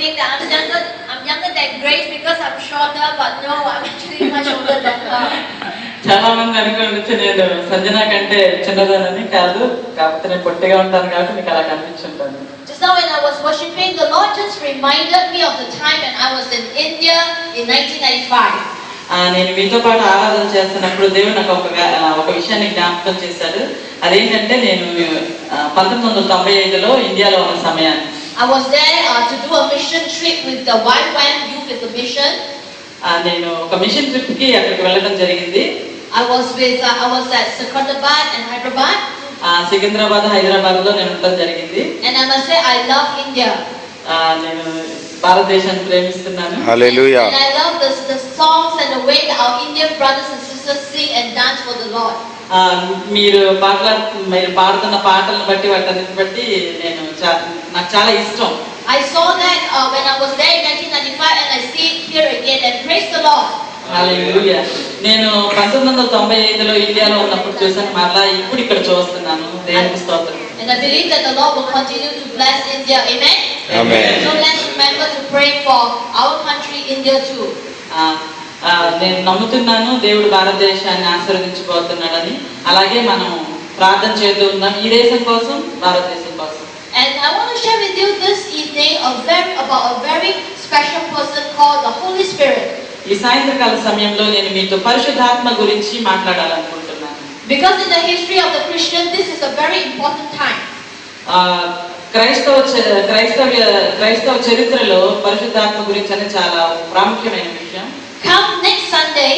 think that I'm younger than Grace because I'm shorter, but no, I'm actually much older than her. చాలా మంది అనుకోవచ్చు నేను సంజన కంటే చిన్నదానని. కాదు, కాకపోతే నేను పొట్టిగా ఉంటాను కాబట్టి మీకు అలా కనిపించుంటాను. Just now when I was worshiping, the Lord just reminded me of the time when I was in India in 1995. నేను మీతో పాటు ఆరాధన చేస్తున్నప్పుడు దేవుడు నాకు ఒక విషయాన్ని జ్ఞాపకం చేశాడు. అదేంటంటే నేను 1995లో ఇండియాలో ఉన్న సమయాన్ని I was there to do a mission trip with the YWAM Youth with the Mission. నేను ఒక మిషన్ ట్రిప్ కి అక్కడికి వెళ్ళడం జరిగింది. I was at Secunderabad and Hyderabad. Secunderabad, Hyderabad లో నేను ఉండడం జరిగింది. And I must say I love India. నేను భారతదేశాన్ని ప్రేమిస్తున్నాను. Hallelujah. And I love the songs and the way that our Indian brothers and sisters sing and dance for the Lord. మీరు పాడుతున్న పాటలను బట్టి వాటన్నిటిని బట్టి నాకు చాలా ఇష్టం. I saw that when I was there in 1995 and I see it here again, and praise the Lord. హల్లెలూయా. నేను 1995లో ఇండియాలో ఉన్నప్పుడు చూసాను, మరలా ఇప్పుడు ఇక్కడ చూస్తున్నాను. దేవునికి స్తోత్రం. And I believe that the Lord will continue to bless India. Amen. Amen. So let's remember to pray for our country India too. నేను నమ్ముతున్నాను దేవుడు భారతదేశాన్ని ఆశీర్వదించబోతున్నాడని. అలాగే మనం ప్రార్థన చేస్తూ ఉన్నాం ఈ దేశం కోసం, భారతదేశం కోసం. And I want to share with you this evening about a very special person called the Holy Spirit. ఈ సాయంత్రకాల సమయంలో నేను మీతో పరిశుద్ధాత్మ గురించి మాట్లాడాలనుకుంటున్నాను. Because in the history of the Christian, this is a very important time. క్రైస్తవ చరిత్రలో పరిశుద్ధాత్మ గురించి అనేది చాలా ప్రాముఖ్యమైన విషయం. Come next Sunday.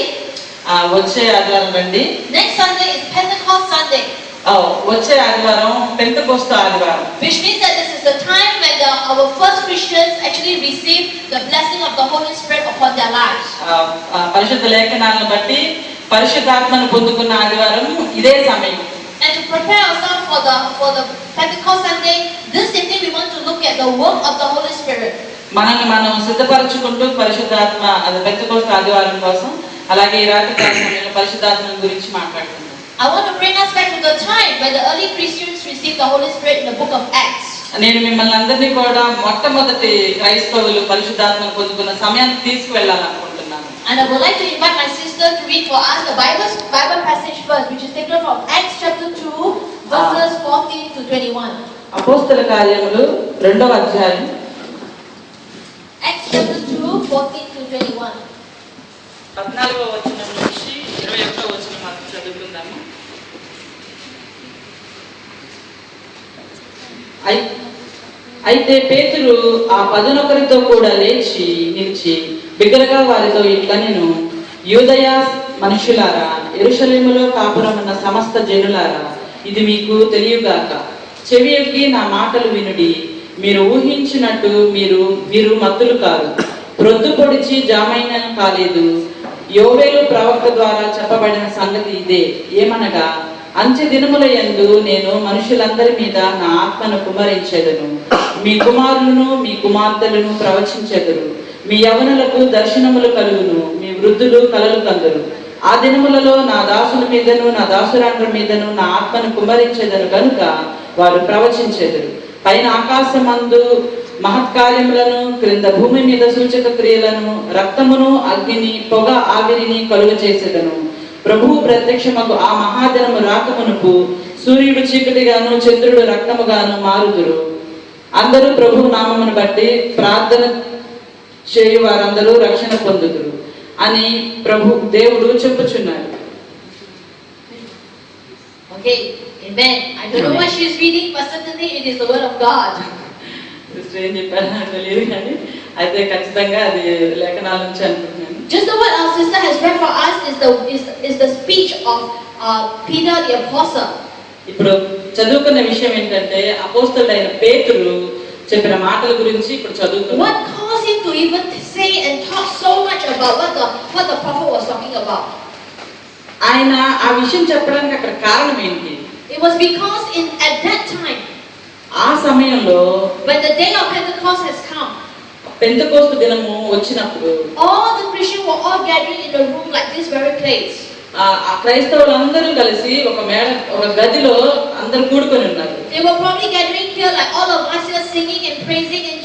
వచ్చే ఆదివారం రండి. Next Sunday is Pentecost Sunday. వచ్చే ఆదివారం పెంతెకోస్తు ఆదివారం. Which means that this is the time when our first Christians actually receive the blessing of the Holy Spirit upon their lives. పరిశుద్ధ లేఖనాలను బట్టి పరిశుద్ధాత్మను పొందుకున్న ఆదివారం ఇదే సమయం. And to prepare ourselves for the Pentecost Sunday, this evening we want to look at the work of the Holy Spirit. మనల్ని మనం సిద్ధపరచుకుంటూ పరిశుద్ధాత్మ అది పెంతెకోస్తు ఆదివారం కోసం, అలాగే ఈ రాత్రికాల సమయంలో పరిశుద్ధాత్మ గురించి మాట్లాడుతున్నాం. I want to bring us back to the time when the early Christians received the Holy Spirit in the book of Acts. నేను మిమ్మల్ని అందరినీ కూడా మొట్టమొదటి క్రైస్తవులు పరిశుద్ధాత్మను పొందుకున్న సమయాన్ని తీసుకువెళ్ళాలనుకుంటున్నాను. And I would like to invite my sister to read for us the Bible passage first, which is taken from Acts chapter 2, verses 14 to 21. అపోస్తల కార్యములు 2వ అధ్యాయం. Acts chapter 2, 14 to 21. 14వ వచనం నుంచి 21వ వచనం వరకు చదువుకుందాము. అయితే పేతురు ఆ 11తో కూడా లేచి నిలిచి బిగ్గరగా వారితో ఇట్లా, నేను యూదయ మనుషులారా, యెరూషలేములో కాపురమున్న సమస్త జనులారా, ఇది మీకు తెలియగాక, చెవియొగ్గి నా మాటలు వినుడి. మీరు ఊహించినట్టు మీరు మత్తులు కాదు, ప్రొద్దు పొడిచి జామైన కాలేదు. యోవేలు ప్రవక్త ద్వారా చెప్పబడిన సంగతి ఇదే, ఏమనగా అంచె దినముల యందు నేను మనుషులందరి మీద నా ఆత్మను కుమ్మరించెదను. మీ కుమారులను మీ కుమార్తెలను ప్రవచించెదరు. మీ యవనులకు దర్శనములు కలుగును. మీ వృద్ధులు కలలు కందురు. ఆ దినములలో నా దాసుల మీదను నా దాసురాండ్ర మీదను నా ఆత్మను కుమ్మరించెదను కనుక వారు ప్రవచించెదరు. పైన ఆకాశమందు మహత్కార్యములను, క్రింద భూమి మీద సూచక క్రియలను, రక్తమును, అగ్నిని, పొగ, ఆవిరిని కలుగ చేసేదను. ప్రభువు ప్రత్యక్షమగు ఆ మహాదినము రాకమునుపు సూర్యుడు చీకటిగాను చంద్రుడు రక్తముగాను మారుదురు. అందరూ ప్రభు నామమును బట్టి ప్రార్థన చేయు వారందరూ రక్షణ పొందుదురు అని దేవుడు చెప్పుచున్నాడు. Okay, amen. I don't know what she is reading, but certainly it is the word of God. ఏం చెప్పారు తెలియదు కానీ అయితే ఖచ్చితంగా అది లేఖనాల నుంచి అనుకుంటున్నాను. Just the word our sister has read for us is the speech of Peter the apostle. ఇప్పుడు చదువుకున్న విషయం ఏంటంటే అపోస్తలుడైన పేతురు చెప్పిన మాటల గురించి ఇప్పుడు చదువుకున్నాం. What caused him to even say and talk so much about what the prophet was talking about? ఆయన ఆ విషయం చెప్పడానికి అక్కడ కారణం ఏంటి? It was because at that time, ఆ సమయంలో when the day of Pentecost has come, Pentecost దినము వచ్చినప్పుడు all the Christians were all gathering in a room like this very place. ఆ క్రైస్తవులందరూ కలిసి ఒక గదిలో అందరూ కూడుకొని ఉన్నారు. They were probably gathering here like all of us here singing and praising and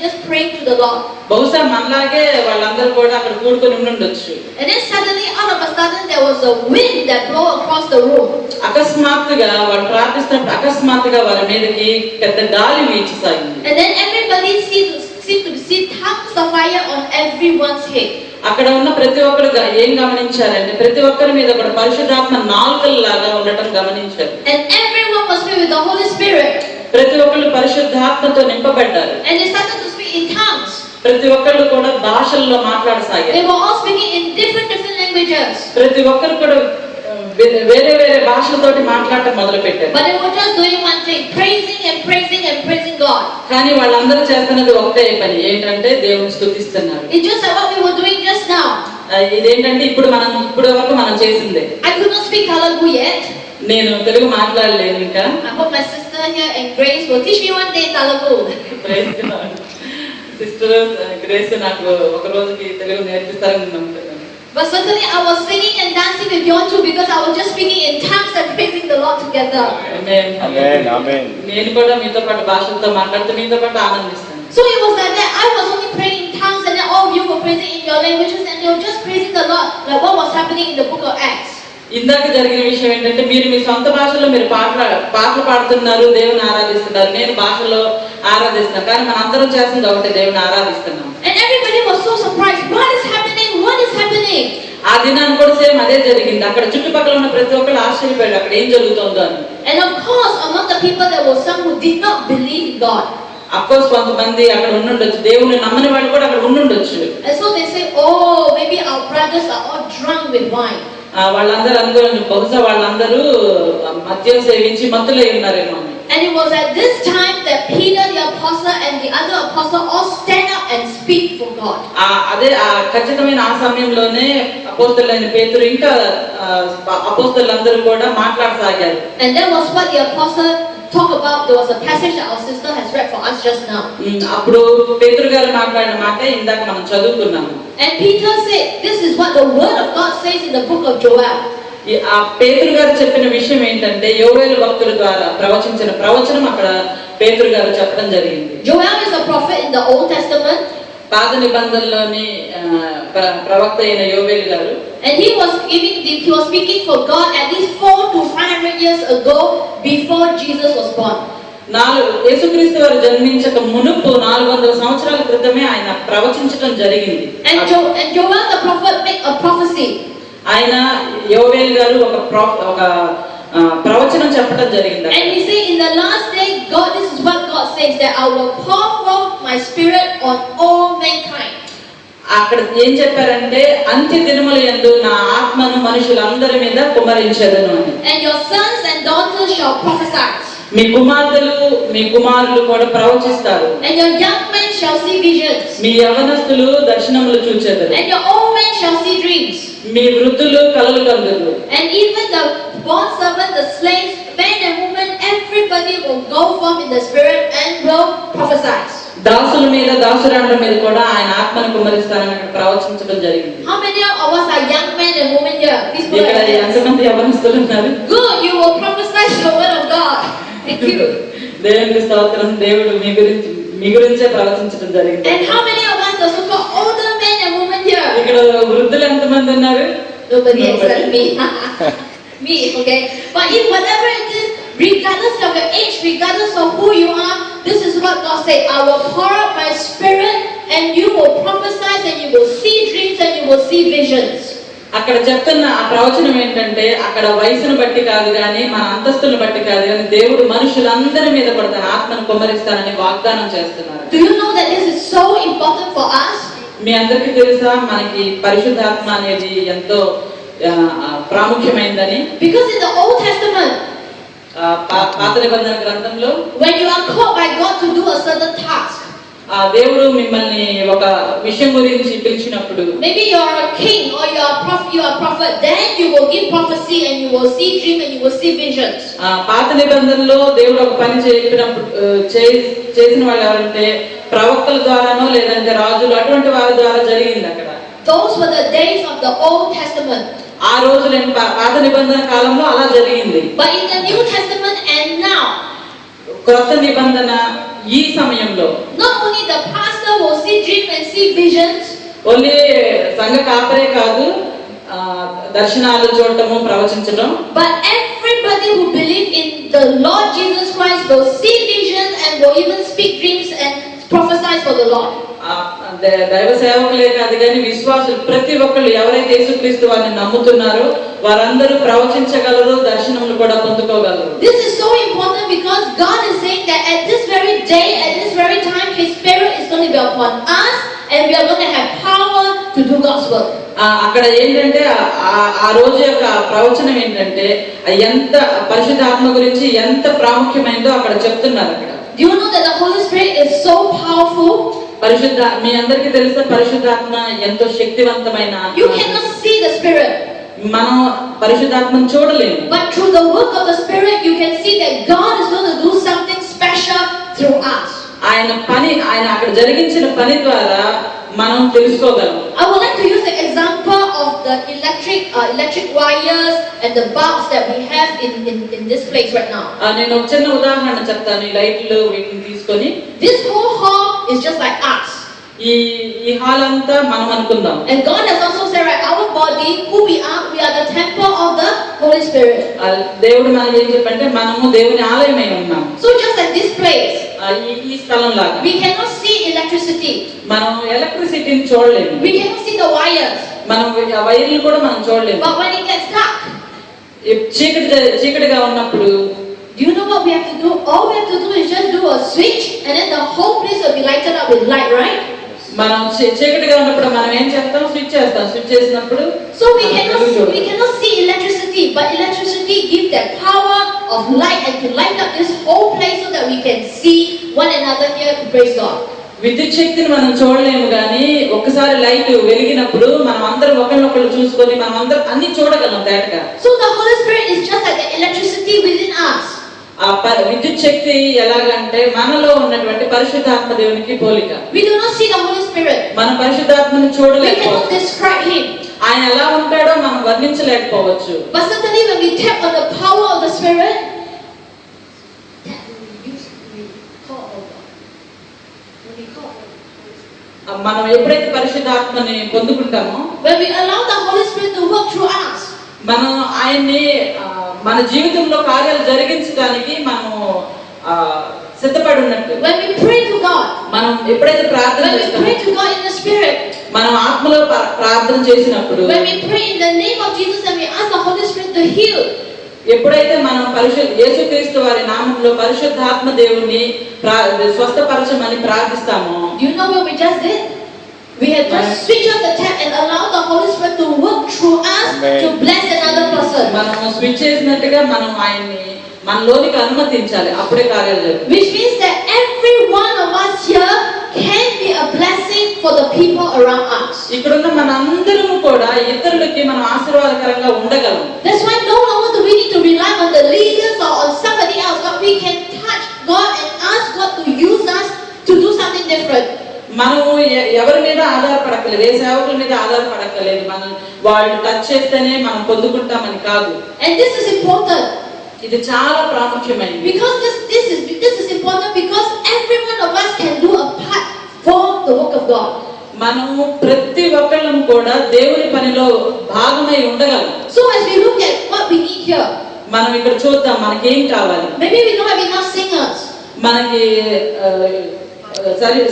just praying to the Lord. బహుశా మనలాగే వాళ్ళందరూ కూడా అక్కడ కూడుకొని ఉండొచ్చు. And then suddenly, out of a sudden, there was a wind that blew across the room. అకస్మాత్తుగా వాళ్ళు ప్రార్థిస్తున్నప్పుడు అకస్మాత్తుగా వారి మీదకి పెద్ద గాలి వీచసాగింది. And then everybody seemed to see tongues of fire on everyone's head. అక్కడ ఉన్న ప్రతి ఒక్కరు ఏం గమనించారంటే ప్రతి ఒక్కరి మీద కూడా పరిశుద్ధాత్మ నాలుకల్లాగా ఉండటం గమనించారు. And everyone was filled with the Holy Spirit. ప్రతి ఒక్కరు పరిశుద్ధాత్మతో నింపబడ్డారు. And they started to speak in tongues. ప్రతి ఒక్కరు కూడా భాషల్లో మాట్లాడసాగారు. They were all speaking in different languages. ప్రతి ఒక్కరు కూడా వేరే వేరే భాషలతోటి మాట్లాడటం మొదలు పెట్టారు. But they were just doing one thing, praising and praising and praising God. కానీ వాళ్ళందరూ చేస్తున్నది ఒకటే పని, ఏంటంటే దేవుని స్తుతిస్తున్నారు. It's just like what we were doing just now. ఇదేంటంటే ఇప్పుడు వరకు మనం చేసిందే. I could not speak Telugu yet. నేను తెలుగు మాట్లాడలేను ఇంకా. I hope my sister here and Grace will teach me one day Telugu. Sister grace నాకు ఒక రోజుకి తెలుగు నేర్పిస్తారని నమ్ముతున్నాను. But certainly I was singing and dancing with you too because I was just speaking in tongues and praising the Lord together. Amen. Amen. Amen. నేను కూడా మీతో పాటు భాషలతో మాట్లాడుతూ మీతో పాటు ఆనందిస్తాను. So it was like that. I was only praying in tongues and then all of you were praising in your languages and they were just praising the Lord like what was happening in the book of Acts. ఇందాక జరిగిన విషయం ఏంటంటే మీరు మీ సొంత భాషలో మీరు పాటలు పాడుతున్నారు, దేవుని ఆరాధిస్తున్నారు. నేను భాషలో ఆరాధిస్తున్నాను, కానీ మన అందరం చేస్తుంది ఒకటే, దేవుని ఆరాధిస్తున్నాం. And everybody was so surprised. What is happening? What is happening? ఆ దినాన్ని కూడా సేమ్ అదే జరిగింది. అక్కడ చుట్టుపక్కల ఉన్న ప్రతి ఒక్కరు ఆశ్చర్యపోయారు అక్కడ ఏం జరుగుతుందో అని. And of course, among the people there were some who did not believe in God. Of course కొంతమంది అక్కడ ఉండుండొచ్చు, దేవుని నమ్మని వాళ్ళు కూడా అక్కడ ఉండుండొచ్చు. And so they say, oh, maybe our brothers are all drunk with wine. వాళ్ళందరూ అనుకోని బహుశా వాళ్ళందరూ మద్యం సేవించి మత్తులై ఉన్నారేమో. And it was at this time that Peter the apostle and the other apostle all stand up and speak for God. అదే ఖచ్చితమైన ఆ సమయంలోనే అపోస్తలులైన పేతురు ఇంకా అపోస్తలులందరూ కూడా మాట్లాడసాగారు. And that was what the apostle talk about. There was a passage that our sister has read for us just now. అప్పుడు పేతురు గారు మాట్లాడిన మాట ఇందాక మనం చదువుకున్నాము. And Peter said, this is what the word of God says in the book of Joel. ఆ పేతురు గారు చెప్పిన విషయం ఏంటంటే యోవేలు భక్తుల ద్వారా ప్రవచించిన ప్రవచనం అక్కడ పేతురు గారు చెప్పడం జరిగింది. Joel is a prophet in the Old Testament. పాత నిబంధనలోని ప్రవక్త అయిన యోవేలు గారు. And he was speaking for God at least 400 to 500 years ago before Jesus was born. యేసుక్రీస్తు వారు జన్మించక మునుపు 400 సంవత్సరాల క్రితమే ఆయన ప్రవచించడం జరిగింది. And Joel the prophet made a prophecy. ఆయన యోవేలు గారు ఒక ప్రవచనం చెప్పడం జరిగింది. And he said, in the last day, God, this is what God says, that I will pour forth my spirit on all mankind. అక్కడ ఏం చెప్పారంటే అంత్య దినముల యందు నా ఆత్మను మనుషులందరి మీద కుమ్మరించెదను అని. And your sons and daughters shall prophesy. మీ కుమార్తెలు మీ కుమారులు కూడా ప్రవచిస్తారు. And your young men shall see visions. మీ యవనస్తులు దర్శనములు చూచెదరు. And your old men shall see dreams. మీ వృద్ధులు కలలు కందురు. And even the bond servant, the slaves, men and women, everybody will go forth in the spirit and will prophesy. దాసుల మీద దాసురాండ్ల మీద కూడా ఆయన ఆత్మను కుమ్మరిస్తానని ప్రవచించడం జరిగింది. How many of us are young men and women here? Please put ఇక్కడ ఎంతమంది యవనస్తులు ఉన్నారు? Good, you will prophesy the word of God. Thank you. దేవునికి స్తోత్రం. దేవుడు మీ గురించే ప్రవచించడం జరిగింది. And how many of us are so-called older men and women here? ఇక్కడ వృద్ధులు ఎంతమంది ఉన్నారు? Nobody except me. Me, okay? But if whatever it is, regardless of your age, regardless of who you are, this is what God said. I will pour out my spirit and you will prophesy and you will see dreams and you will see visions. అక్కడ చెప్తున్న ఆ ప్రవచనం ఏంటంటే అక్కడ వయసును బట్టి కాదు కానీ మన అంతస్తులను బట్టి కాదు కానీ దేవుడు మనుషులందరి మీద కూడా తన ఆత్మను కుమ్మరిస్తానని వాగ్దానం చేస్తున్నారు. Do you know that this is so important for us? మీ అందరికీ తెలుసా మనకి పరిశుద్ధాత్మ అనేది ఎంతో ప్రాముఖ్యమైనదని? Because in the Old Testament, పాత నిబంధన గ్రంథంలో when you are called by God to do a certain task, దేవుడు మిమ్మల్ని ఒక విషయం గురించి పిలిచినప్పుడు, maybe you are a king or you are a prophet, then you will give prophecy and you will see dreams and you will see visions. పాత నిబంధనలో దేవుడు ఒక పని చెప్పినప్పుడు చేసిన వాళ్ళు ఎవరంటే ప్రవక్తల ద్వారానో లేదంటే రాజులు అటువంటి వారి ద్వారా జరిగింది అక్కడ. Those were the days of the Old Testament. ఆ రోజులైన పాత నిబంధన కాలంలో అలా జరిగింది. But in the New Testament and now, క్రొత్త నిబంధన ఈ సమయంలో not only the pastor will dream and see visions. Only సంఘ కాపరే కాదు దర్శనాలు చూడటము ప్రవచించడం. But everybody who believe in the Lord Jesus Christ will see visions and will even speak dreams and prophesy for the Lord. దైవ సేవకులే కాదు కానీ విశ్వాసులు ప్రతి ఒక్కళ్ళు ఎవరైతే యేసుక్రీస్తు వారిని నమ్ముతున్నారో వారందరూ ప్రవచించగలరు, దర్శనములు కూడా పొందుకోగలరు. This is so important because God is saying that at this very day, at this very time, His Spirit is going to be upon us and we are going to have power to do God's work. అక్కడ ఏంటంటే ఆ రోజు యొక్క ప్రవచనం ఏంటంటే ఎంత పరిశుద్ధాత్మ గురించి ఎంత ప్రాముఖ్యమైనదో అక్కడ చెప్తున్నారు. అక్కడ Do you know that the Holy Spirit is so powerful? మీ అందరికీ తెలుసా పరిశుద్ధాత్మ ఎంతో శక్తివంతమైన. You cannot see the Spirit. మనం పరిశుద్ధాత్మను చూడలేము. But through the work of the Spirit, you can see that God is going to do something special through us. ఆయన అక్కడ జరిగించిన పని ద్వారా మనం తెలుసుకోగలం. I would like to use the example of the electric wires and the bulbs that we have in this place right now. నేను ఒక చిన్న ఉదాహరణ చెప్తాను ఈ లైట్లు వీటిని తీసుకొని. This whole hall is just like us. ఈ హాల్ అంతా మనం అనుకుందాం. And God has also said right, our body, who we are the temple of the Holy Spirit. దేవుడు మనకి ఏం చెప్పంటే మనము దేవుని ఆలయమై ఉన్నాం. So just like this place, ఈ స్థలం లాగా we cannot see electricity. మనం ఎలక్ట్రిసిటీని చూడలేము. We cannot see the wires. మనం వైర్లు కూడా మనం చూడలేము. But when it gets dark, చీకటిగా ఉన్నప్పుడు do you know what we have to do? All we have to do is just do a switch and then the whole place will be lighted up with light, right? మనం చీకటిగా ఉన్నప్పుడు మనం ఏం చేస్తాం? Switch చేస్తాం. Switch చేసినప్పుడు so we cannot see electricity, but electricity gives that power of light and to light up this whole place so that we can see one another here to praise God. విద్యుత్ శక్తిని మనం చూడలేము కానీ ఒక్కసారి light వెలిగినప్పుడు మనం అందరం ఒకరినొకరు చూసుకొని మనం అందరం అన్ని చూడగలం తేటగా. So the Holy Spirit is just like the electricity within us. విద్యుత్ శక్తి ఎలాగంటే మనలో ఉన్నటువంటి పరిశుద్ధాత్మ దేవునికి పోలిక. We do not see the Holy Spirit. మన పరిశుద్ధాత్మను చూడలేము. We cannot describe him. ఆయన ఎలా ఉంటాడో మనం వర్ణించలేకపోవచ్చు. But certainly when we tap on the power of the Spirit, మనం ఎప్పుడైతే పరిశుద్ధాత్మని పొందుకుంటామో, when we allow the Holy Spirit to work through us, మనం ఆయన్ని మన జీవితంలో కార్యాలు జరిగించడానికి మనము సిద్ధపడి ఉన్నట్టు. when we pray to God, మనం ఎప్పుడైతే ప్రార్థన చేస్తామో, when we pray to God in the Spirit, మనం ఆత్మలో ప్రార్థన చేసినప్పుడు, when we pray in the name of Jesus and we ask the Holy Spirit to heal, ఎప్పుడైతే మనం యేసుక్రీస్తు వారి నామములో పరిశుద్ధాత్మ దేవుని స్వస్థపరచమని ప్రార్థిస్తామో, do you know what we just did? We had just switched off the tap and allowed the Holy Spirit to work through us to bless another person. మనం switch చేసినట్టుగా మనం ఆయన్ని మనలోనికి అనుమతించాలి, అప్పుడే కార్యాలు జరుగుతాయి. Which means that every one of us here can be a blessing for the people around us. ఇక్కడున్న మనందరము కూడా ఇతరులకి మనం ఆశీర్వాదకరంగా ఉండగలం. That's why no longer do we need to rely on the leaders or on somebody else, but we can touch God and ask God to use us to do something different. మనము ఎవరి మీద ఆధారపడక్కలేదు, ఏ సేవకుల మీద ఆధారపడక్కలేదు. మనం వాళ్ళు touch చేస్తేనే మనం పొందుకుంటామని కాదు. And this is important. ఇది చాలా ప్రాముఖ్యమైనది. Because this is important because every one of us can do a part for the work of God. మనము ప్రతి ఒక్కళ్ళం కూడా దేవుని పనిలో భాగమై ఉండగలం. So as we look at what we need here, మనం ఇక్కడ చూద్దాం మనకేం కావాలి. maybe we don't have enough singers. మనకి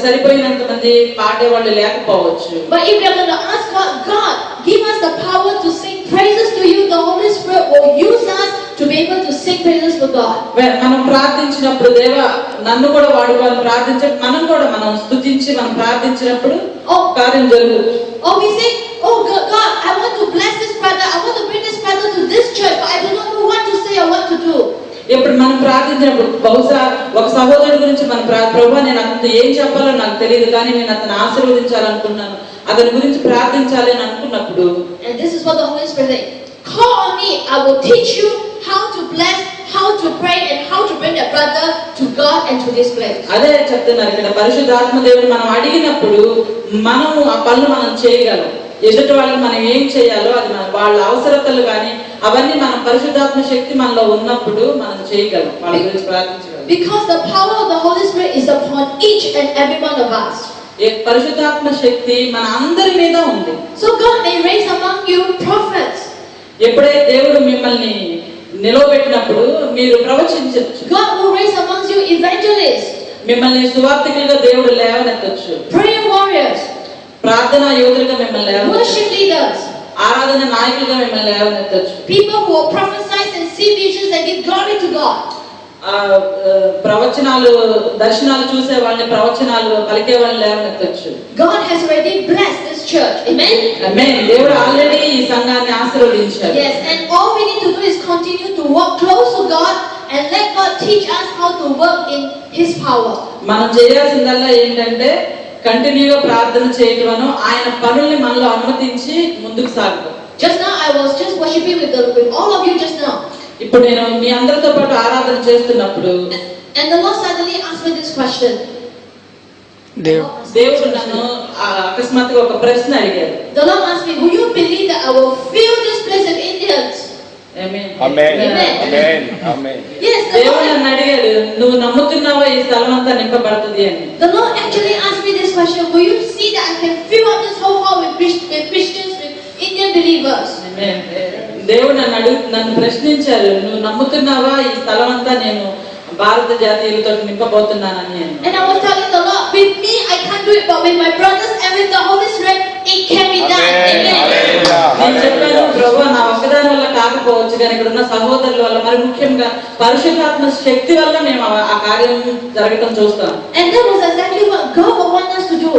సరిపోయినంత మంది పాడేవాళ్ళు లేకపోవచ్చు. But if we are going to ask God, give us the power to sing praises to you, the Holy Spirit will use us to be able to sing praises for God. మనం ప్రార్థించినప్పుడు దేవా నన్ను కూడా వాడుకోవాలని ప్రార్థించే మనం కూడా మనం స్తుతించి మనం ప్రార్థించినప్పుడు కార్యం జరుగుతుంది. Or we say, oh God, I want to bless this brother, I want to bring this brother to this church, but I do not know what to say or what to do. ఇప్పుడు మనం ప్రార్థించినప్పుడు బహుశా ఒక సహోదరుడి గురించి మనం ప్రభువా నేను అతను ఏం చెప్పాలో నాకు తెలియదు కానీ నేను అతను ఆశీర్వదించాలనుకున్నాను, అతని గురించి ప్రార్థించాలి అని అనుకున్నప్పుడు, and this is what the Holy Spirit says, call on me, I will teach you how to bless, how to pray and how to bring that brother to God and to this place. అదే చెప్తున్నారు ఇక్కడ. పరిశుద్ధాత్మ దేవుని మనం అడిగినప్పుడు మనము ఆ పనులు మనం చేయగలం. ఎదుటి వాళ్ళకి మనం ఏం చేయాలో అది వాళ్ళ అవసరతలు కానీ అవన్నీ మనం పరిశుద్ధాత్మ శక్తి మనలో ఉన్నప్పుడు మనం చేయగలం, వాళ్ళ గురించి ప్రార్థించగలం. Because the power of the Holy Spirit is upon each and every one of us. పరిశుద్ధాత్మ శక్తి మన అందరి మీద ఉంది. So God may raise among you prophets. ఎప్పుడైతే దేవుడు మిమ్మల్ని నిలవబెట్టినప్పుడు మీరు ప్రవచించవచ్చు. God will raise amongst you evangelists. మిమ్మల్ని సువార్తికులుగా దేవుడు లేవనెత్తొచ్చు. Prayer warriors. ప్రార్థనా యోధులుగా మిమ్మల్ని లేవనెత్తొచ్చు. Worship leaders. ఆరాధన నాయకులుగా మిమ్మల్ని లేవనెత్తొచ్చు. People who prophesy and see visions and give glory to God. ప్రవచనాలు దర్శనాలు చూసే వాళ్ళని ప్రవచనాలు పలికే వాళ్ళని లేవనెత్తొచ్చు. God has already blessed this church. Amen. Amen. దేవుడు ఆల్రెడీ ఈ సంఘాన్ని ఆశీర్వదించాడు. Yes, and all we need to do is continue to walk close to God and let God teach us how to work in His power. మనం చేయాల్సిందల్లా ఏంటంటే కంటిన్యూగా ప్రార్థన చేయటమను ఆయన పనుల్ని మనలో అనుమతించి ముందుకు సాగడం. Just now I was just worshiping with all of you just now. ఇప్పుడు నేను మీ అందరితో పాటు ఆరాధన చేస్తున్నప్పుడు and the Lord suddenly asked me this question. దేవుడు నన్ను అకస్మాత్తుగా ఒక ప్రశ్న అడిగాడు. The Lord asked me, will you believe that I will fill this place with Indians? Amen. Amen. Amen. Amen. Amen. Yes, దేవుడు నన్ను అడిగాడు, నువ్వు నమ్ముతున్నావా ఈ స్థలం అంతా నింపబడుతుంది అని. The Lord actually asked me this question, will you see that I can fill up this whole hall with Christians, with Indian believers? Amen. దేవుడు నన్ను ప్రశ్నించారు, నువ్వు నమ్ముతున్నావా ఈ స్థలం అంతా నేను భారత జాతీయులతో నింపబోతున్నానని. And I was telling the Lord, with me I can't do it, but with my brothers and with the Holy Spirit it can be done. Amen. నేను చెప్పాను, ప్రభువా నా ఒక్కదాని వల్ల కాకపోవచ్చు కానీ ఇక్కడ ఉన్న సహోదరుల వల్ల, మరి ముఖ్యంగా పరిశుద్ధాత్మ శక్తి వల్ల మేము ఆ కార్యం జరగటం చూస్తాం. And that was exactly what God would want us to do.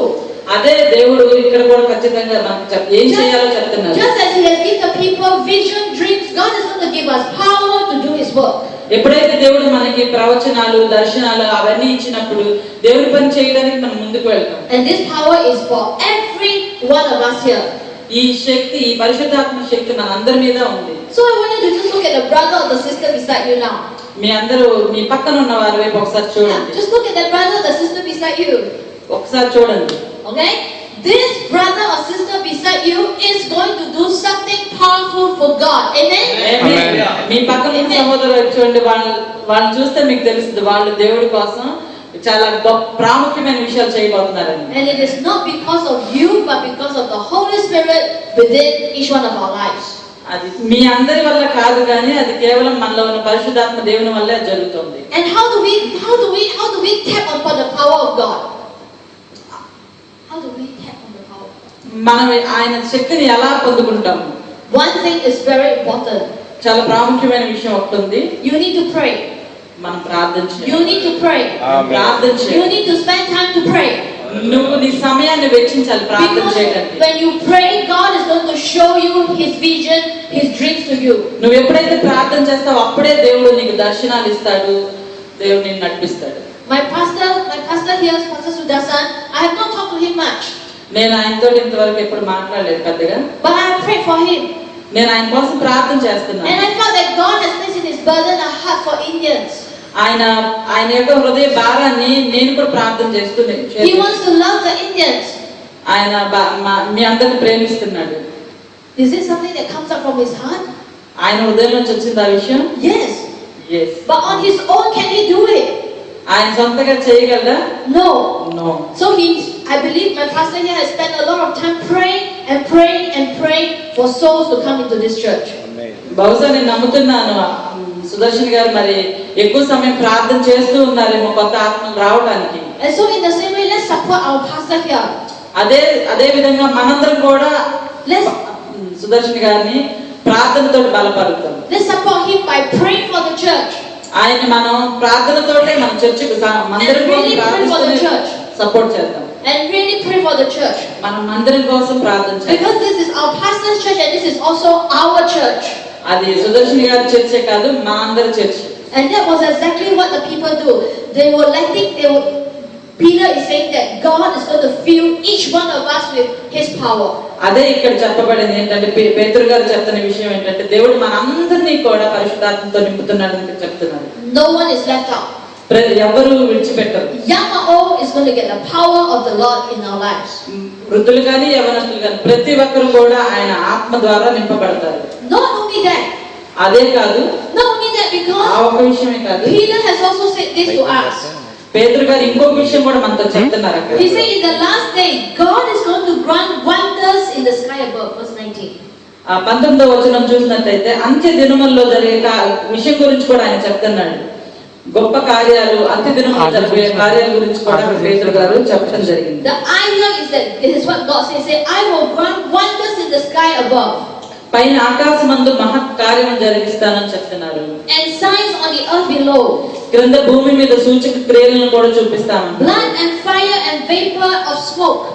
అదే దేవుడు ఇక్కడ కూడా ఖచ్చితంగా మనకు ఏం చేయాలో చెప్తున్నారు. Just as He has given the people vision, dreams, God is going to give us power to do His work. ఎప్పుడైతే దేవుడు మనకి ప్రవచనాలు దర్శనాలు అవన్నీ ఇచ్చినప్పుడు దేవుడి పని చేయడానికి మనం ముందుకు వెళ్తాం. And this power is for every one of us here. ఈ శక్తి, ఈ పరిశుద్ధాత్మ శక్తి మన అందరి మీద ఉంది. So I want you to just look at the brother or the sister beside you now. మీ అందరూ మీ పక్కన ఉన్న వారి వైపు ఒకసారి చూడండి. Just look at the brother or the sister beside you. ఒకసారి చూడండి. Okay? This brother or sister beside you is going to do something powerful for God. Amen? Amen. మీ పక్కన ఉన్న సహోదరులు వైపు చూడండి, వాళ్ళని చూస్తే మీకు తెలుస్తుంది వాళ్ళు దేవుడి కోసం చాలా ప్రాముఖ్యమైన విషయాలు చేయబోతున్నారని. And it is not because of you, but because of the Holy Spirit within each one of our lives. అది మీ అందరి వల్ల కాదు కానీ అది కేవలం మనలో ఉన్న పరిశుద్ధాత్మ దేవుని వల్లే జరుగుతుంది. And how do we tap upon the power of God? How do we tap on the power of God? మనం ఆయన శక్తిని ఎలా పొందుకుంటాము? One thing is very important. చాలా ప్రాముఖ్యమైన విషయం ఒకటి ఉంది. You need to pray. మనం ప్రార్థన చేయాలి. You need to pray. ప్రార్థన You చేయాలి. need to spend time to pray. నువ్వు నీ సమయాన్ని వెచ్చించాలి ప్రార్థన Because చేయడానికి. when you pray, God is going to show you His vision, His dreams to you. నువ్వు ఎప్పుడైతే ప్రార్థన చేస్తావో అప్పుడే దేవుడు నీకు దర్శనాలు ఇస్తాడు, దేవుడు నిన్ను నడిపిస్తాడు. My pastor here, Pastor Sudasan, I have not talked to him much. నేను ఆయనతో ఇంతవరకు ఎప్పుడు మాట్లాడలేదు పెద్దగా. But I have prayed for him. నేను ఆయన కోసం ప్రార్థన చేస్తున్నాను. And I felt that God has placed in His burden a heart for Indians. ఆయన యొక్క హృదయ భారాన్ని నేను కూడా ప్రార్థన చేస్తున్నాను. He wants to love the Indians. ఆయన మీ అందరిని ప్రేమిస్తున్నాడు. Is it something that comes up from His heart? ఆయన హృదయం నుంచి వచ్చింది ఆ విషయం. Yes. Yes. But on His own, can He do it? ఆయన సొంతగా చేయగలరా? No. No. So I believe my pastor here has spent a lot of time praying for souls to come into this church. బహుశా నేను నమ్ముతున్నాను సుదర్శన్ గారు మరి ఎక్కువ సమయం ప్రార్థన చేస్తూ ఉన్నారేమో కొత్త ఆత్మలు రావడానికి. And so in the same way, let's support our pastor here. అదే విధంగా మనందరం కూడా సుదర్శన్ గారిని ప్రార్థనతో బలపరుద్దాం. Let's support him by praying for the church. ఆయన మనం ప్రార్థనతోటే మన చర్చికి మందిరం కోసం ప్రార్థిస్తూ సపోర్ట్ చేద్దాం. And really pray for the church. మనం మందిరం కోసం ప్రార్థన చేద్దాం. Because this is our pastor's church and this is also our church. అది సుదర్శన్ గారి చర్చే కాదు, మనందరి church. And that was exactly what the people do. Peter is saying that God is going to fill each one of us with His power. అదే ఇక్కడ చెప్పబడింది ఏంటంటే పేతురు గారు చెప్తున్న విషయం ఏంటంటే దేవుడు మనందరినీ కూడా పరిశుద్ధాత్మతో నింపుతున్నాడని చెప్తున్నారు. No one is left out. ఎవరు విడిచిపెట్టరు. Young or old is going to get the power of the Lord in our lives. వృద్ధులు కానీ యవనస్తులు కానీ ప్రతి ఒక్కరు కూడా ఆయన ఆత్మ ద్వారా నింపబడతారు. Not only that. అదే కాదు. Not only that, because ఆ ఒక విషయమే కాదు. Peter has also said this to us. పేతురు గారు ఇంకొక విషయం కూడా మనతో చెప్తున్నారు అక్కడ. He said in the last day, God is going to grant wonders in the sky above. Verse 19. 19వ వచనం చూసినట్లయితే అంత్య దినముల్లో జరిగే విషయం గురించి కూడా ఆయన చెప్తున్నాడు. గొప్ప కార్యాలు అంత్య దినముల్లో జరిగే కార్యాల గురించి కూడా పేతురు గారు చెప్పడం జరిగింది. The idea is that this is what God says, I will grant wonders in the sky above. పైన ఆకాశమందు మహత్ కార్యం జరిగిస్తానని చెప్తున్నారు. And signs on the earth below. క్రింద భూమి మీద సూచక క్రియలను కూడా చూపిస్తాను. Blood and fire and vapor of smoke.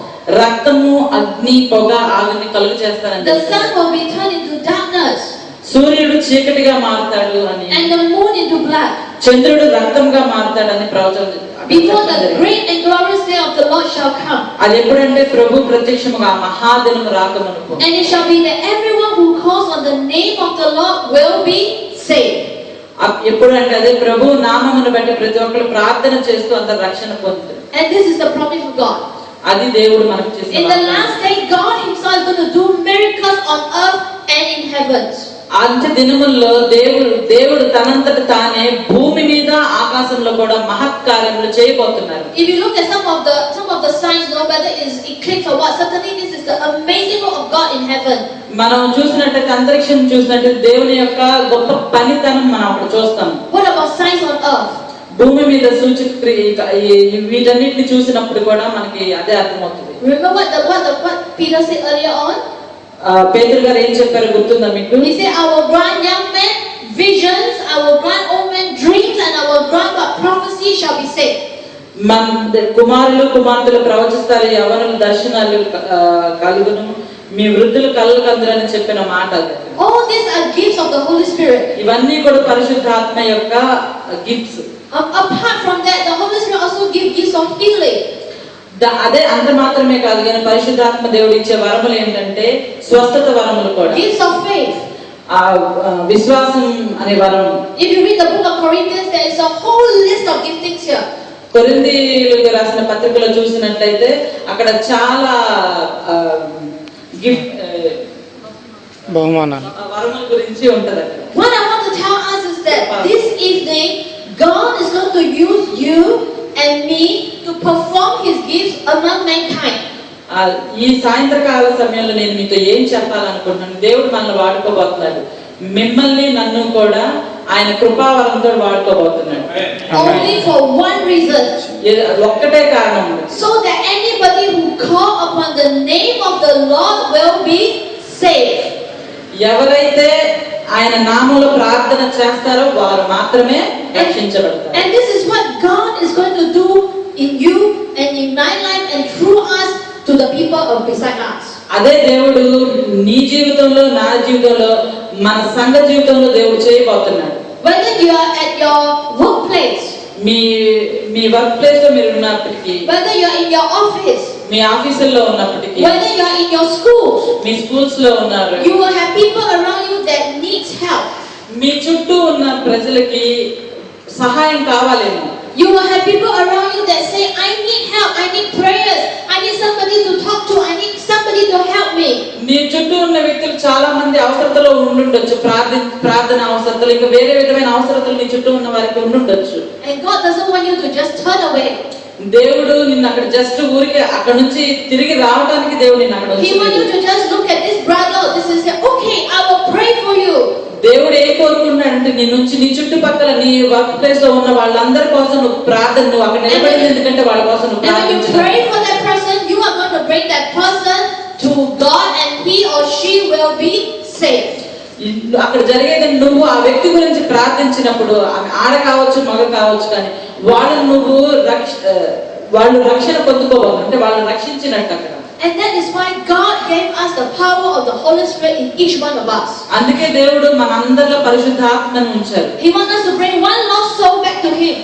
రక్తము అగ్ని పొగ ఆవిని కలుగు చేస్తానని. The sun will be turned into darkness. సూర్యుడు చీకటిగా మారుతాడు అని. And the moon into blood. చంద్రుడు రక్తంగా మారుతాడని ప్రవచనం. Before the great and glorious day of the Lord shall come. అది ఎప్పుడంటే ప్రభు ప్రత్యక్షముగా మహాదినము రాకమునుపు. And it shall be that everyone who calls on the name of the Lord will be saved. ఎప్పుడంటే అదే ప్రభు నామమును బట్టి ప్రతి ఒక్కరు ప్రార్థన చేస్తూ అందరు రక్షణ పొందుతారు. And this is the promise of God. అది దేవుడు మనకు చేసిన In the last day, God Himself is going to do miracles on earth and in heavens. అంత్య దినముల్లో దేవుడు తనంతట తానే భూమి మీద ఆకాశంలో కూడా మహత్ కార్యములు చేయబోతున్నారు. If you look at some of the signs, no whether it is eclipse or what, certainly this is the amazing work of God in heaven. మనం చూసినట్టయితే అంతరిక్షం చూసినట్టయితే దేవుని యొక్క గొప్ప పనితనం మనం అక్కడ చూస్తాం. What about signs on earth? భూమి మీద సూచక వీటన్నిటిని చూసినప్పుడు కూడా మనకి అదే అర్థమవుతుంది. Remember what Peter said earlier on? పేతురు గారు ఏం చెప్పారు గుర్తుందా మీకు? He said, I will grant young men visions, I will grant old men dreams, and I will grant what prophecy shall be said. కుమారులు కుమార్తెలు ప్రవచిస్తారు, యవ్వనులు దర్శనాలు కలుగును, మీ వృద్ధులు కళ్ళు కందురని చెప్పిన మాట అది. All these are gifts of the Holy Spirit. ఇవన్నీ కూడా పరిశుద్ధాత్మ యొక్క gifts. Apart from that, the Holy Spirit also gives gifts of healing. అదే అంత మాత్రమే కాదు కానీ పరిశుద్ధాత్మ దేవుడు ఇచ్చే వరములు ఏంటంటే స్వస్థత వరములు కూడా. Gifts of faith. విశ్వాసం అనే వరం. If you read the book of Corinthians, there is a whole list of giftings here. కొరింథీయులకు రాసిన పత్రికలో చూసినట్లయితే అక్కడ చాలా గిఫ్ట్ బహుమానాలు వరముల గురించి ఉంటది అక్కడ. What I want to tell us is that this evening God is going to use you and me to perform His gifts among mankind. ఈ సాయంత్రకాల సమయంలో నేను మీతో ఏం చెప్పాలనుకుంటున్నాను, దేవుడు మనల్ని వాడుకోబోతున్నాడు. మిమ్మల్ని నన్ను కూడా ఆయన కృపావరంతో వాడుకోబోతున్నాడు. Only for one reason. ఒక్కటే కారణం. So that anybody who call upon the name of the Lord will be saved. ఎవరైతే ఆయన నామములో ప్రార్థన చేస్తారో వారు మాత్రమే రక్షించబడతారు. And this is what God is going to do in you and in my life and through us to the people of beside us. అదే దేవుడు నీ జీవితంలో నా జీవితంలో మన సంఘ జీవితంలో దేవుడు చేయబోతున్నాడు. Whether you are at your workplace, me work place లో మీరు ఉన్నప్పటికీ, whether you are in your office, మీ ఆఫీసుల్లో ఉన్నప్పటికీ, whether you are in your schools, me schools లో ఉన్నారు, you will have people around you that needs help. మీ చుట్టూ ఉన్న ప్రజలకి సహాయం కావాలేమో. You will have people around you that say, I need help, I need prayers, I need somebody to talk to, I need somebody to help me. నీ చుట్టూ ఉన్న వ్యక్తులు చాలా మంది అవసరతలో ఉండుండొచ్చు, ప్రార్థన అవసరతలు, ఇంకా వేరే విధమైన అవసరతలు నీ చుట్టూ ఉన్న వారికి ఉండుండొచ్చు. And God doesn't want you to just turn away. దేవుడు నిన్ను అక్కడ జస్ట్ ఊరికే అక్కడ నుంచి తిరిగి రావడానికి దేవుడు నిన్ను అక్కడ He wants you to just look at this brother or this sister. Okay, I will pray for you. దేవుడు ఏం కోరుకుంటున్నాడంటే నీ నుంచి నీ చుట్టుపక్కల నీ వర్క్ ప్లేస్ లో ఉన్న వాళ్ళందరి కోసం నువ్వు ప్రార్థన, నువ్వు అక్కడ నిలబడింది ఎందుకంటే వాళ్ళ కోసం నువ్వు And when you ప్రార్థించాలి. pray for that person, you are going to bring that person to God and he or she will be saved. అక్కడ జరిగేది నువ్వు ఆ వ్యక్తి గురించి ప్రార్థించినప్పుడు ఆడ కావచ్చు మగ కావచ్చు కానీ వాళ్ళు రక్షణ పొందుకోవాలి, అంటే వాళ్ళని రక్షించినట్టు అక్కడ. And that is why God gave us the power of the Holy Spirit in each one of us. అందుకే దేవుడు మనందరిలో పరిశుద్ధాత్మను ఉంచారు. He wants us to bring one lost soul back to Him.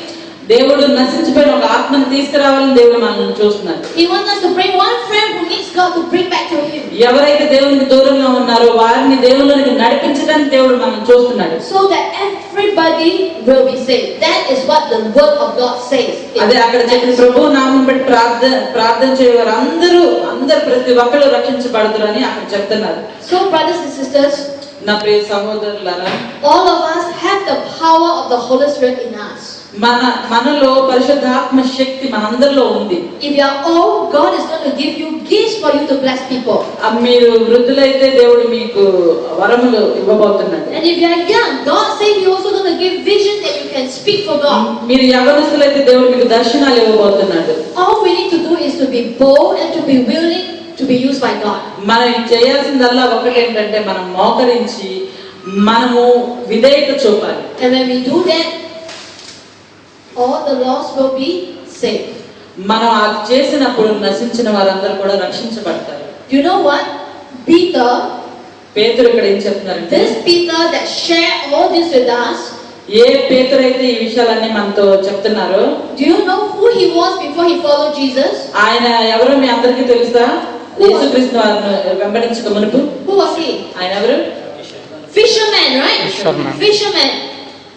దేవుడు నశించిపోయిన ఒక ఆత్మను తీసుకురావాలని దేవుడు మనల్ని చూస్తున్నాడు. He wants us to bring one friend who needs God to bring back to Him. ఎవరైతే దేవునికి దూరంగా ఉన్నారో వారిని దేవునికి నడిపించడానికి దేవుడు మనల్ని చూస్తున్నాడు. So that everybody will be saved. That is what the word of God says. అదే అక్కడ చెప్పిన ప్రభు నామం బట్టి ప్రార్థన చేయవారు అందరూ ప్రతి ఒక్కరు రక్షించబడతారు అని అక్కడ చెప్తున్నారు. So brothers and sisters, నా ప్రియ సహోదరులారా, all of us have the power of the Holy Spirit in us. మనలో పరిశుద్ధాత్మ శక్తి మనందరిలో ఉంది. If you are old, God is going to give you gifts for you to bless people. మీరు వృద్ధులైతే దేవుడు మీకు వరములు ఇవ్వబోతున్నాడు. And if you are young, God says He also going to give vision that you can speak for God. మీరు యవ్వనస్తులైతే దేవుడు మీకు దర్శనాలు ఇవ్వబోతున్నాడు. All we need to do is to be bold and to be willing to be used by God. మనం చేయాల్సిందల్లా ఒకటేంటంటే మనం మోకరించి మనము విధేయత చూపాలి. And when we do that, all the lost will be saved. మనం అది చేసినప్పుడు నశించిన వారందరూ కూడా రక్షించబడతారు. You know what? పేతురు ఇక్కడ ఏం చెప్తున్నారంటే, this Peter that shared all this with us, ఏ పేతురు అయితే ఈ విషయాలన్నీ మనతో చెప్తున్నారో, do you know who he was before he followed Jesus? ఆయన ఎవరో మీ అందరికీ తెలుసా? యేసుక్రీస్తు వారిని వెంబడించక మునుపు Who was he? ఆయన ఎవరు? Fisherman, right? Fisherman.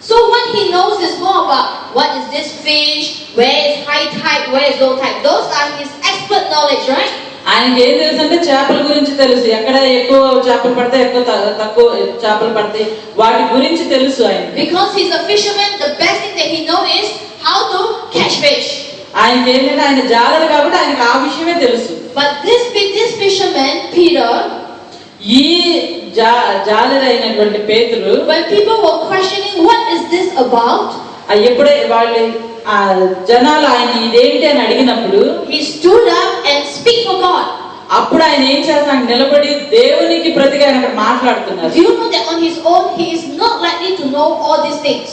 So what he knows is more about what is this fish, where is high tide, where is low tide. Those are his expert knowledge, right? ఆయనకి ఏం తెలుసు అంటే చేపల గురించి తెలుసు. ఎక్కడ ఎక్కువ చేపలు పడతాయి, ఎక్కువ తక్కువ చేపలు పడతాయి, వాటి గురించి తెలుసు ఆయన. Because he's a fisherman, the best thing that he knows is how to catch fish. ఆయనకి ఏంటంటే ఆయన జాలరు కాబట్టి ఆయనకు ఆ విషయమే తెలుసు. But this fisherman, Peter, ఈ జాలరి అయినటువంటి పేతురు, when people were questioning what is this about, ఎప్పుడే వాళ్ళు ఆ జనాలు ఆయన ఇదేంటి అని అడిగినప్పుడు, he stood up and speak for God. అప్పుడు ఆయన ఏం చేస్తాడు? నిలబడి దేవునికి ప్రతిగా ఆయన అక్కడ మాట్లాడుతున్నారు. Do you know that on his own he is not likely to know all these things?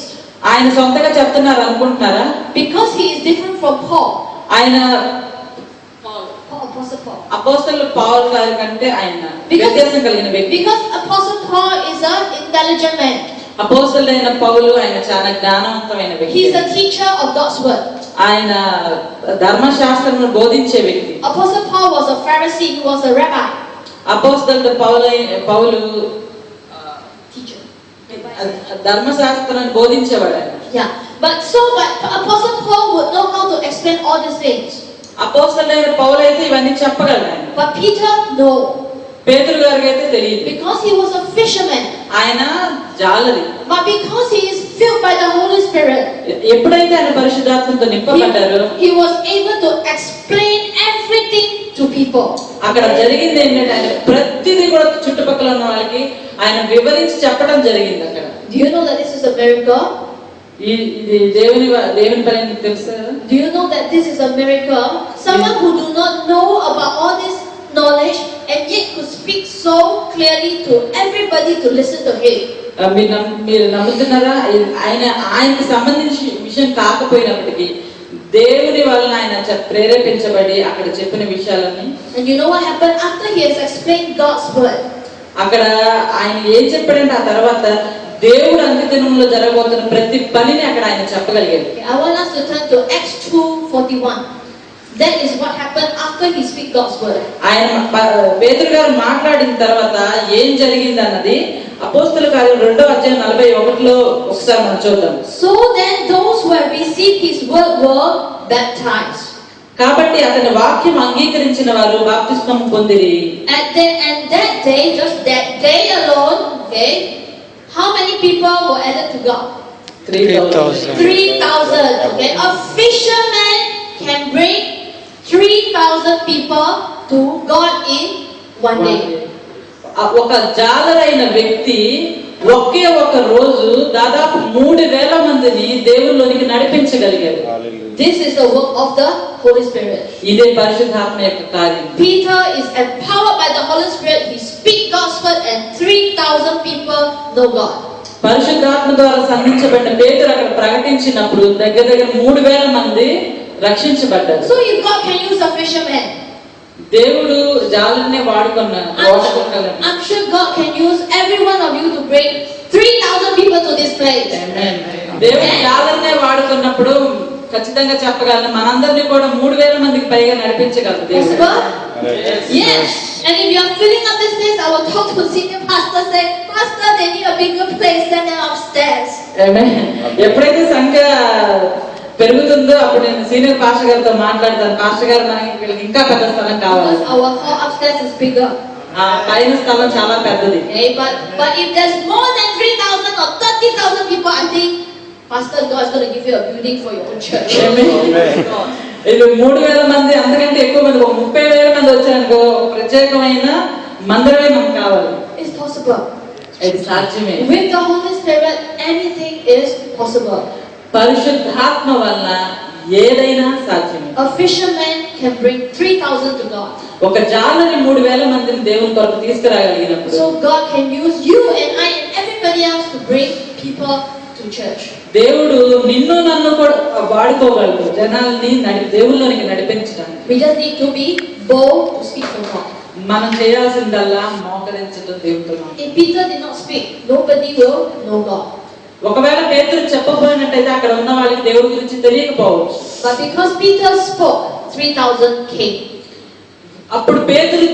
ఆయన సొంతగా చెప్తున్నారు అనుకుంటున్నారా? Because he is different from Paul. ఆయన Apostle Paul. అపోస్తలుడు పౌలు గారి కంటే ఆయన వ్యత్యాసం కలిగిన వ్యక్తి. Because Apostle Paul is an intelligent man. అపోస్తలుడైన పౌలు ఆయన చాలా జ్ఞానవంతమైన వ్యక్తి. He is a teacher of God's word. ఆయన ధర్మశాస్త్రమును బోధించే వ్యక్తి. Apostle Paul was a Pharisee, he was a rabbi. అపోస్తలుడు Paul Teacher. ధర్మశాస్త్రాన్ని బోధించేవాడు ఆయన. Yeah. But Apostle Paul would know how to explain all these things. అపోస్తలుడైన పౌలు అయితే ఇవన్నీ చెప్పగలడు ఆయన. But Peter, no. పేతురు గారికి అయితే తెలియదు. Because he was a fisherman. ఆయన జాలరి. But because he is filled by the Holy Spirit, ఎప్పుడైతే ఆయన పరిశుద్ధాత్మతో నింపబడ్డారో, he was able to explain everything to people. అక్కడ జరిగింది ఏంటంటే ఆయన ప్రతిదీ కూడా చుట్టుపక్కల ఉన్న వాళ్ళకి ఆయన వివరించి చెప్పడం జరిగింది అక్కడ. Do you know that this is a miracle? ఇది దేవుని పని నీకు తెలుసా? Do you know that this is a miracle? Someone who do not know about all this knowledge and yet could speak so clearly to everybody to listen to him. మీరు నమ్ముతున్నారా? ఆయనకి సంబంధించిన విషయం కాకపోయినప్పటికీ దేవుని వలన ఆయన ప్రేరేపించబడి అక్కడ చెప్పిన విషయాలన్నీ. And you know what happened after he has explained God's word? అక్కడ ఆయన ఏం చెప్పాడంటే ఆ తర్వాత దేవుడు అంత్యదినంలో జరగబోతున్న ప్రతి పనిని అక్కడ ఆయన చెప్పగలిగాడు. I want us to turn to Acts 2:41. That is what happened after he speak God's word. ఆయన పేతురు గారు మాట్లాడిన తర్వాత ఏం జరిగింది అన్నది అపోస్తలుల కార్యం 2:41లో ఒకసారి మనం చూద్దాం. So then those who have received his word were baptized. కాబట్టి అతని వాక్యం అంగీకరించిన వారు బాప్తిస్మం పొందిరి. And that day, just that day alone, okay, how many people were added to God? 3,000. 3,000. Okay, a fisherman can bring 3,000 people to God in one day. ఒక జాలరైన వ్యక్తి ఒకే ఒక రోజు దాదాపు 3,000 మందిని దేవుళ్ళలోనికి నడిపించగలిగారు. This is the work of the Holy Spirit. ఇదే పరిశుద్ధాత్మ యొక్క కార్యం. Peter is empowered by the Holy Spirit. He speaks God's word and 3,000 people know God. పరిశుద్ధాత్మ ద్వారా సంధించబడిన పేతురు అక్కడ ప్రకటించినప్పుడు దగ్గర 3,000 మంది రక్షించబడ్డారు. So if God can use a fisherman, దేవుడు జాలరినే వాడుకున్నాడు. I'm sure God can use every one of you to bring 3,000 people to this place. దేవుడు జాలరినే వాడుకున్నప్పుడు ఖచ్చితంగా చెప్పగలను మనందరినీ కూడా 3,000 మందికి పైగా నడిపించగలరు దేవుడు. Yes. And if you are filling up this place, I will talk to senior pastor, say, Pastor, they need a bigger place than them upstairs. Amen. ఎప్పుడైతే సంఖ్య పెరుగుతుందో అప్పుడు నేను సీనియర్ పాస్టర్ గారితో మాట్లాడతాను. పాస్టర్ గారు మనకి ఇంకా పెద్ద స్థలం కావాలి. Our hall upstairs is bigger. ఆ పైన స్థలం చాలా పెద్దది. Okay, but if there's more than 3,000 or 30,000 people, I think Pastor God is going to give you a building for your own church. ఇది 3,000 మంది అంతకంటే ఎక్కువ మంది 30,000 మంది వచ్చారనుకో ప్రత్యేకమైన మందిరమే మనకు కావాలి. It's possible. ఇది సాధ్యమే. With the Holy Spirit, anything is possible. పరిశుద్ధాత్మ వల్ల ఏదైనా సాధ్యమే. A fisherman can bring 3,000 to God. ఒక జాలని 3,000 మందిని దేవుని కొరకు తీసుకురాగలిగినప్పుడు So God can use you and I and everybody else to bring people to church. దేవుడు నిన్ను నన్ను కూడా వాడుకోగలడు జనాల్ని దేవుళ్ళలోనికి నడిపించడానికి. We just need to be bold to speak for God. మనం చేయాల్సిందల్లా మోకరించడం దేవుడితో. If Peter did not speak, nobody will know God. ఒకవేళ పేతురు చెప్పబోయినట్టయితే అక్కడ ఉన్న వాళ్ళకి దేవుడి గురించి తెలియకపోవచ్చు. But because Peter spoke, 3,000 came. అప్పుడు పేతురు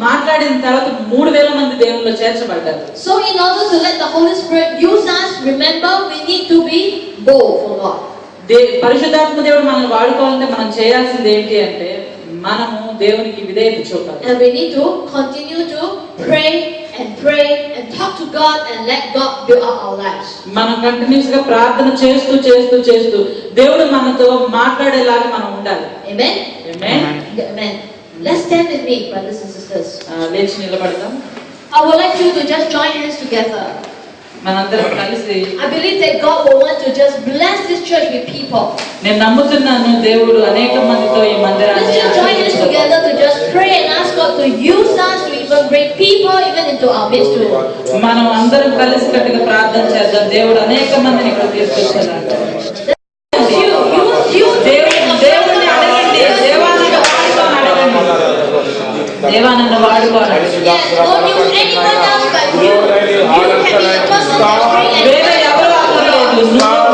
మాట్లాడిన తర్వాత 3,000 మంది దేవునిలో చేర్చబడ్డారు. So in order to let the Holy Spirit use us, remember we need to be bold for God. పరిశుద్ధాత్మ దేవుడు మనల్ని వాడుకోవాలంటే మనం చేయాల్సింది ఏంటి అంటే మనము దేవునికి విధేయత చూపాలి. And we need to continue to pray and talk to God and let God build up our lives. మనం కంటిన్యూస్ గా ప్రార్థన చేస్తూ దేవుడు మనతో మాట్లాడేలాగా మనం ఉండాలి. Amen. Amen. Amen. Let's stand with me, brothers and sisters. లేచి నిలబడదాం. I would like you to just join hands together. మనందరం కలిసి I believe that God will want to just bless this church with people. నేను నమ్ముతున్నాను దేవుడు అనేక మందితో ఈ మందిరాన్ని Let's just join hands together to just pray and ask God to use us to even bring people even into our midst too. మనం అందరం కలిసి కట్టుగా ప్రార్థన చేద్దాం. దేవుడు అనేక మందిని ఇక్కడ తీసుకొచ్చాడు. దేవుడిని అడగండి. దేవానంద వాడుకోవాలి. Yes, don't use anyone else but you. You can be the person that bring వేరే ఎవరు అవసరం లేదు.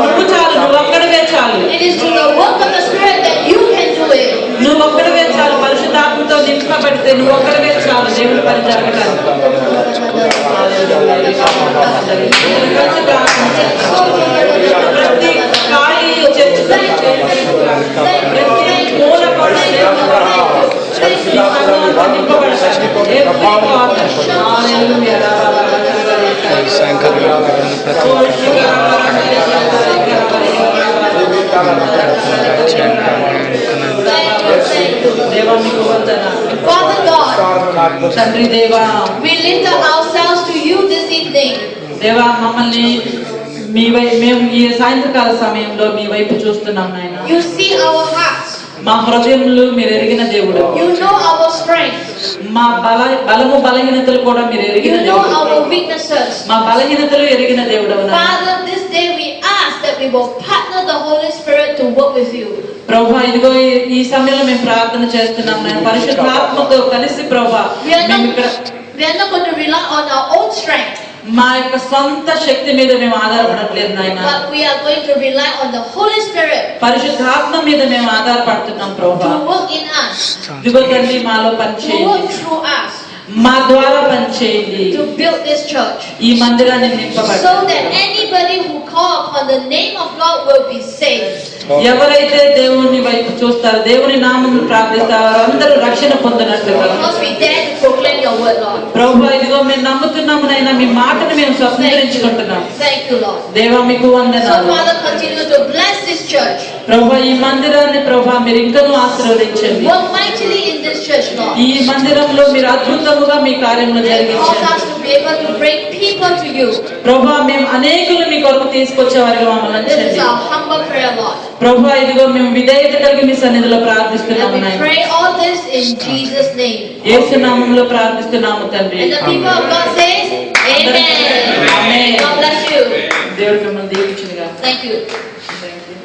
నువ్వు చాలు, నువ్వు ఒక్కడివే చాలు. It is through the work of the Spirit that you can do it. నువ్వు ఒక్కడివే చాలు. పరిశుద్ధాత్మతో నింపబడితే నువ్వు ఒక్కడివే చాలు దేవుడి పని జరగడానికి. ప్రతి ఖాళీ చర్చ్ ప్రతి మూల Father God, తండ్రి దేవా, we lift up ourselves to you this evening. దేవా మమ్మల్ని మేము ఈ సాయంత్రకాల సమయంలో మీ వైపు చూస్తున్నాం నాయన. You see our hearts. మా హృదయములు మీరు ఎరిగిన దేవుడు. You know our strength. మా బలము బలహీనతలు కూడా మీరు ఎరిగిన You know దేవుడు. our weaknesses. మా బలహీనతలు ఎరిగిన దేవుడు. Father, this day we ask that we will partner the Holy Spirit to work with you. ప్రభువా ఇదిగో ఈ సమయంలో మేము ప్రార్థన చేస్తున్నాం నాయన. పరిశుద్ధాత్మతో కలిసి ప్రభువా We are not going to rely on our own strength. మా యొక్క సొంత శక్తి మీద మేము ఆధారపడట్లేదు నాయన. But we are going to rely on the Holy Spirit. పరిశుద్ధాత్మ మీద మేము ఆధారపడుతున్నాం ప్రభువా. To work in us. ఇదిగో తండ్రి మాలో To పనిచేయండి. work through us. మా ద్వారా పనిచేయండి. To build this church. ఈ మందిరాన్ని నింపబడి So that anybody who call upon the name of God will be saved. ఎవరైతే దేవుని వైపు చూస్తారో దేవుని నామమును ప్రార్థిస్తారో అందరూ రక్షణ పొందినట్లుగా. Because we dare to proclaim your word, Lord. ప్రభువా ఇదిగో మేము నమ్ముతున్నాము నాయన. మీ మాటను మేము స్వతంత్రించుకుంటున్నాం. Thank you, Lord. దేవా మీకు So వందనాలు. Father, continue to bless this church. ప్రభువా ఈ మందిరాన్ని ప్రభువా మీరు ఇంకనూ ఆశీర్వదించండి. Work mightily in this church, Lord. ఈ మందిరంలో మీరు అద్భుతముగా మీ కార్యములు And cause జరిగించండి. us to be able to bring people to you. ప్రభువా మేము అనేకులు మీ కొరకు తీసుకొచ్చే వారిగా మమ్మల్ని This is ఉంచండి. our humble prayer, Lord. ప్రభువా ఇదిగో మేము విధేయత కలిగి మీ సన్నిధిలో And ప్రార్థిస్తున్నాము we నాయన. pray all this in Jesus' name. యేసు నామములో ప్రార్థిస్తున్నాము తండ్రి. And the people of God says, Amen. Amen. God bless you. దేవుడు మిమ్మల్ని దీవించునుగా. Thank you. Thank you.